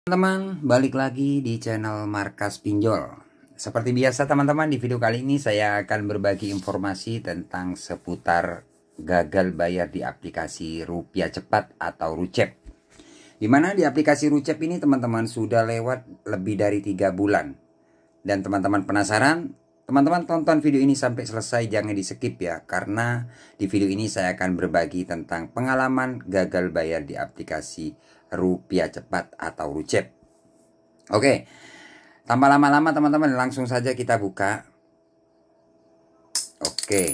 Teman-teman, balik lagi di channel Markas Pinjol. Seperti biasa teman-teman, di video kali ini saya akan berbagi informasi tentang seputar gagal bayar di aplikasi Rupiah Cepat atau Rucep. Dimana di aplikasi Rucep ini teman-teman sudah lewat lebih dari 3 bulan. Dan teman-teman penasaran? Teman-teman tonton video ini sampai selesai, jangan di skip ya. Karena di video ini saya akan berbagi tentang pengalaman gagal bayar di aplikasi Rupiah Cepat atau Rucep. Oke, tanpa lama-lama teman-teman, langsung saja kita buka. Oke,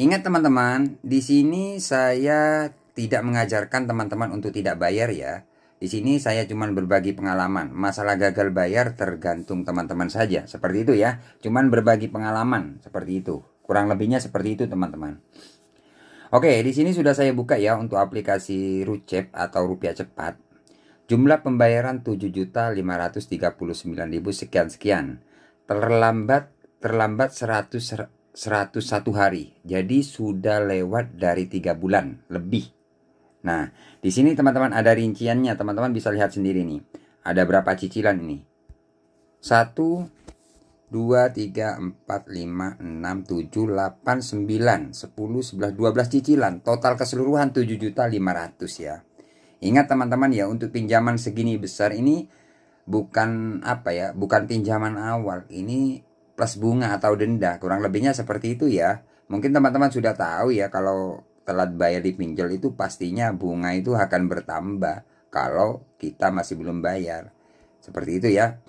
ingat teman-teman, di sini saya tidak mengajarkan teman-teman untuk tidak bayar ya. Di sini saya cuma berbagi pengalaman. Masalah gagal bayar tergantung teman-teman saja, seperti itu ya. Cuman berbagi pengalaman seperti itu. Kurang lebihnya seperti itu teman-teman. Oke, di sini sudah saya buka ya untuk aplikasi Rucep atau Rupiah Cepat. Jumlah pembayaran 7.539.000 sekian-sekian. Terlambat 101 hari. Jadi sudah lewat dari 3 bulan lebih. Nah, di sini teman-teman ada rinciannya, teman-teman bisa lihat sendiri nih. Ada berapa cicilan ini? 1 2, 3, 4, 5, 6, 7, 8, 9, 10, 11, 12 cicilan. Total keseluruhan 7.500.000 ya. Ingat teman-teman ya, untuk pinjaman segini besar ini bukan bukan pinjaman awal. Ini plus bunga atau denda. Kurang lebihnya seperti itu ya. Mungkin teman-teman sudah tahu ya, kalau telat bayar di pinjol itu pastinya bunga itu akan bertambah kalau kita masih belum bayar. Seperti itu ya.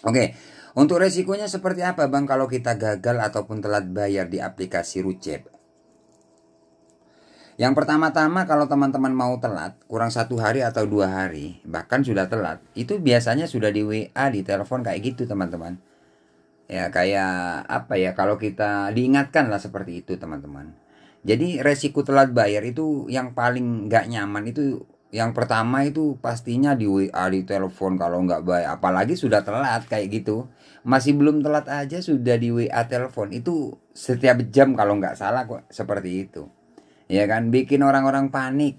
Oke, untuk resikonya seperti apa Bang kalau kita gagal ataupun telat bayar di aplikasi Rucep? Yang pertama-tama, kalau teman-teman mau telat kurang 1 hari atau 2 hari, bahkan sudah telat, itu biasanya sudah di WA, di telepon kayak gitu teman-teman. Ya kayak kalau kita diingatkan lah seperti itu teman-teman. Jadi resiko telat bayar itu yang paling nggak nyaman itu, yang pertama itu pastinya di WA, di telepon kalau nggak bayar. Apalagi sudah telat kayak gitu. Masih belum telat aja sudah di WA, telepon. Itu setiap jam kalau nggak salah kok, seperti itu. Ya kan, bikin orang-orang panik.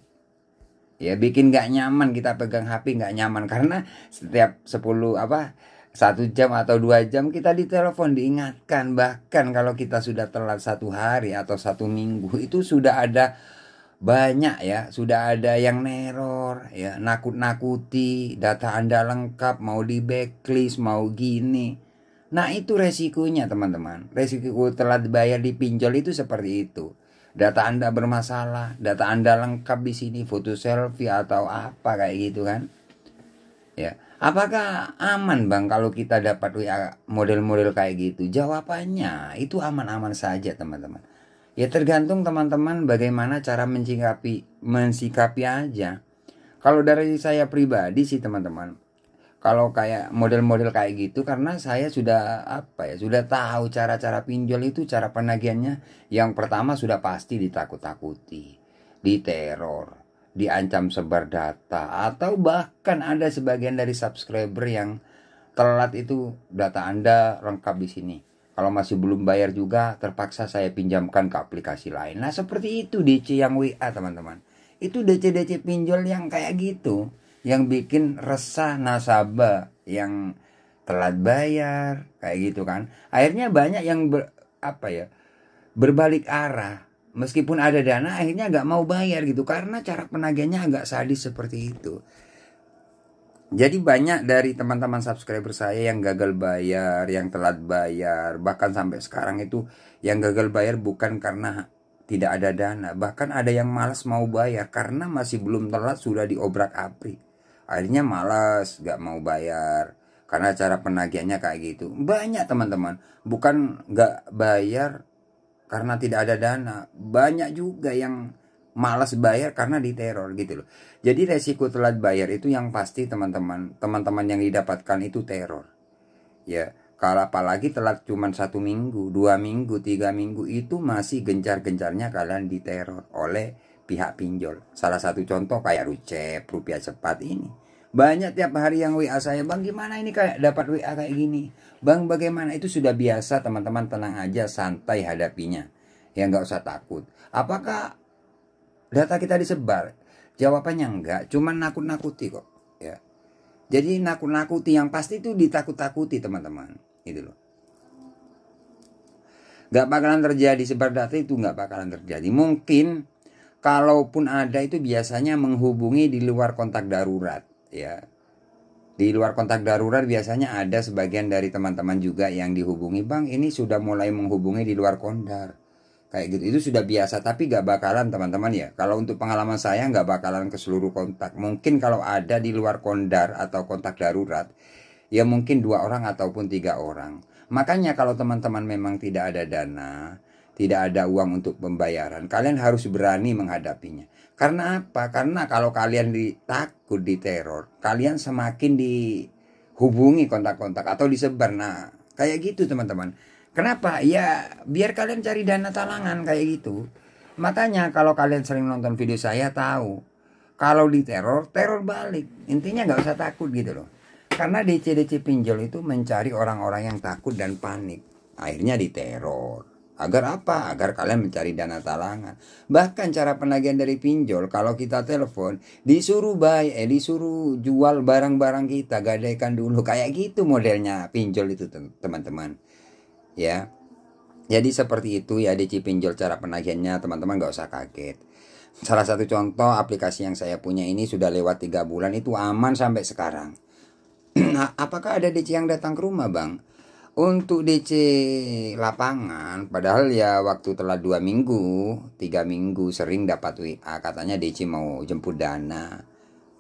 Ya bikin nggak nyaman, kita pegang HP nggak nyaman. Karena setiap 1 jam atau 2 jam kita ditelepon, diingatkan. Bahkan kalau kita sudah telat 1 hari atau 1 minggu, itu sudah ada banyak ya, sudah ada yang neror ya, nakut-nakuti, data Anda lengkap, mau di backlist, mau gini. Nah itu resikonya teman-teman. Resiko telat bayar di pinjol itu seperti itu. Data Anda bermasalah, data Anda lengkap di sini, foto selfie atau apa kayak gitu kan. Ya, apakah aman Bang kalau kita dapat WA model-model kayak gitu? Jawabannya itu aman-aman saja teman-teman. Ya tergantung teman-teman bagaimana cara mensikapi aja. Kalau dari saya pribadi sih teman-teman, kalau kayak model-model kayak gitu, karena saya sudah sudah tahu cara-cara pinjol itu, cara penagihannya. Yang pertama sudah pasti ditakut-takuti, diteror, diancam sebar data, atau bahkan ada sebagian dari subscriber yang telat itu data Anda lengkap di sini. Kalau masih belum bayar juga terpaksa saya pinjamkan ke aplikasi lain. Nah seperti itu DC yang WA teman-teman. Itu DC-DC pinjol yang kayak gitu, yang bikin resah nasabah yang telat bayar kayak gitu kan. Akhirnya banyak yang berbalik arah. Meskipun ada dana, akhirnya nggak mau bayar gitu, karena cara penagihannya agak sadis seperti itu. Jadi banyak dari teman-teman subscriber saya yang gagal bayar, yang telat bayar. Bahkan sampai sekarang itu yang gagal bayar bukan karena tidak ada dana. Bahkan ada yang malas mau bayar karena masih belum telat sudah diobrak-abrik. Akhirnya malas, gak mau bayar karena cara penagihannya kayak gitu. Banyak teman-teman, bukan gak bayar karena tidak ada dana. Banyak juga yang malas bayar karena diteror gitu loh. Jadi resiko telat bayar itu yang pasti teman-teman yang didapatkan itu teror. Ya, kalau apalagi telat cuma 1 minggu, 2 minggu, 3 minggu, itu masih gencar-gencarnya kalian diteror oleh pihak pinjol. Salah satu contoh kayak Rucep, Rupiah Cepat ini. Banyak tiap hari yang WA saya, Bang gimana ini kayak dapat WA kayak gini. Bang bagaimana? Itu sudah biasa teman-teman, tenang aja, santai hadapinya. Ya nggak usah takut. Apakah data kita disebar? Jawabannya enggak, cuman nakut-nakuti kok ya. Jadi nakut-nakuti, yang pasti itu ditakut-takuti teman-teman, gitu loh. Gak bakalan terjadi, sebar data itu gak bakalan terjadi. Mungkin kalaupun ada itu biasanya menghubungi di luar kontak darurat ya. Di luar kontak darurat biasanya ada sebagian dari teman-teman juga yang dihubungi, bang ini sudah mulai menghubungi di luar kontak, kayak gitu. Itu sudah biasa, tapi gak bakalan teman-teman ya. Kalau untuk pengalaman saya gak bakalan ke seluruh kontak. Mungkin kalau ada di luar kondar atau kontak darurat, ya mungkin 2 orang ataupun 3 orang. Makanya kalau teman-teman memang tidak ada dana, tidak ada uang untuk pembayaran, kalian harus berani menghadapinya. Karena apa? Karena kalau kalian takut diteror, kalian semakin dihubungi kontak-kontak atau disebar. Nah, kayak gitu teman-teman. Kenapa? Ya biar kalian cari dana talangan kayak gitu. Makanya kalau kalian sering nonton video saya tahu, kalau diteror, teror balik. Intinya nggak usah takut gitu loh. Karena DC-DC pinjol itu mencari orang-orang yang takut dan panik. Akhirnya diteror. Agar apa? Agar kalian mencari dana talangan. Bahkan cara penagihan dari pinjol, kalau kita telepon, disuruh disuruh jual barang-barang kita, gadaikan dulu. Kayak gitu modelnya pinjol itu teman-teman. Ya. Jadi seperti itu ya DC pinjol cara penagihannya, teman-teman gak usah kaget. Salah satu contoh aplikasi yang saya punya ini sudah lewat 3 bulan, itu aman sampai sekarang. Nah, apakah ada DC yang datang ke rumah, bang? Untuk DC lapangan, padahal ya waktu telah 2 minggu, 3 minggu sering dapat WA, katanya DC mau jemput dana,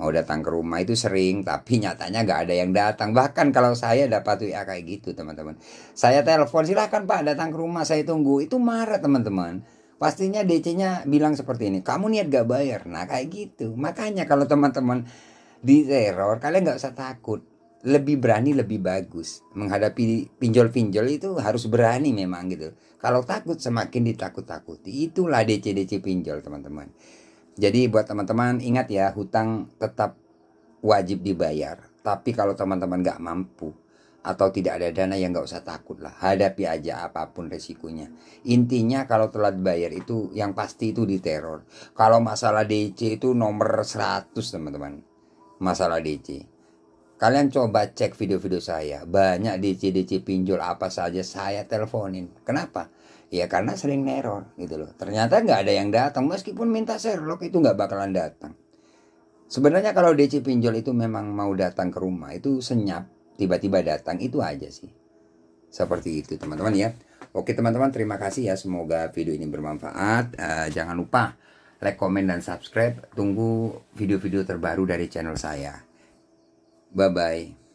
mau datang ke rumah, itu sering, tapi nyatanya gak ada yang datang. Bahkan kalau saya dapat WA kayak gitu teman-teman, saya telepon, silahkan pak datang ke rumah, saya tunggu, itu marah teman-teman. Pastinya DC-nya bilang seperti ini, kamu niat gak bayar. Nah kayak gitu. Makanya kalau teman-teman diteror, kalian gak usah takut, lebih berani lebih bagus. Menghadapi pinjol-pinjol itu harus berani memang gitu. Kalau takut semakin ditakut-takuti. Itulah DC-DC pinjol teman-teman. Jadi buat teman-teman ingat ya, hutang tetap wajib dibayar. Tapi kalau teman-teman gak mampu atau tidak ada dana, yang gak usah takut lah. Hadapi aja apapun resikonya. Intinya kalau telat bayar itu yang pasti itu diteror. Kalau masalah DC itu nomor 100 teman-teman. Masalah DC, kalian coba cek video-video saya, banyak DC pinjol apa saja saya teleponin. Kenapa? Ya karena sering neror gitu loh. Ternyata nggak ada yang datang, meskipun minta Sherlock itu nggak bakalan datang. Sebenarnya kalau DC pinjol itu memang mau datang ke rumah, itu senyap, tiba-tiba datang, itu aja sih. Seperti itu teman-teman ya. Oke teman-teman, terima kasih ya, semoga video ini bermanfaat. Jangan lupa like, komen, dan subscribe. Tunggu video-video terbaru dari channel saya. Bye-bye.